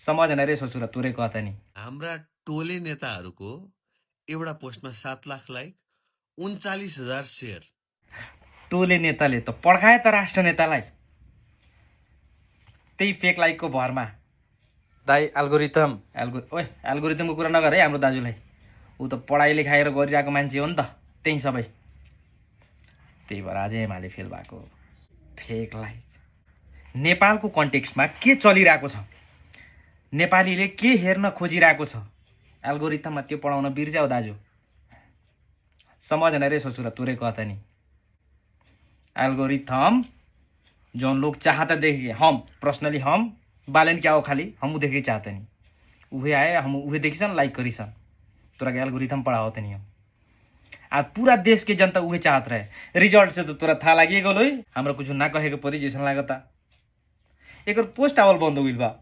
समझ न रे ससुरा तोरे कहता नि हाम्रा टोले नेताहरूको एउटा पोस्टमा 7 लाख लाइक 39,000 शेयर। टोले नेताले त पड्काए त राष्ट्र नेतालाई त्यही फेक लाइकको भरमा। दाइ एल्गोरिथम एल्गोरिथमको कुरा नगर है हाम्रो दाजुलाई, ऊ त पढाइ लेखाइ गरिरहेको मान्छे हो नि त, त्यही सबै। त्यही भएर अझै एमाले फेल भएको। फेक लाइक नेपालको कन्टेक्स्टमा के चलिरहेको छ, नेपालीले के हेर्न खोजिरहेको छ, एल्गोरिथममा त्यो पढाउन बिर्स्याउ दाजु। समझ न रे ससुरा तोरे कहता नि एल्गोरिथम जौन लोग चाहता देखेंगे, हम पर्सनली हम बालन क्या हो खाली हम देखे चाहते नहीं, उहे आए हम उहे देखी सन लाइक करी सन, तोरा के एल्गोरिथम पढ़ाओ नहीं हम। आज पूरा देश के जनता उहे चाहत रहे, रिजल्ट से तो तोरा था लगी गल, हमरा कुछ ना कहे के परी जैसन लागता। एक पोस्ट आवल बंद हो गइल बा।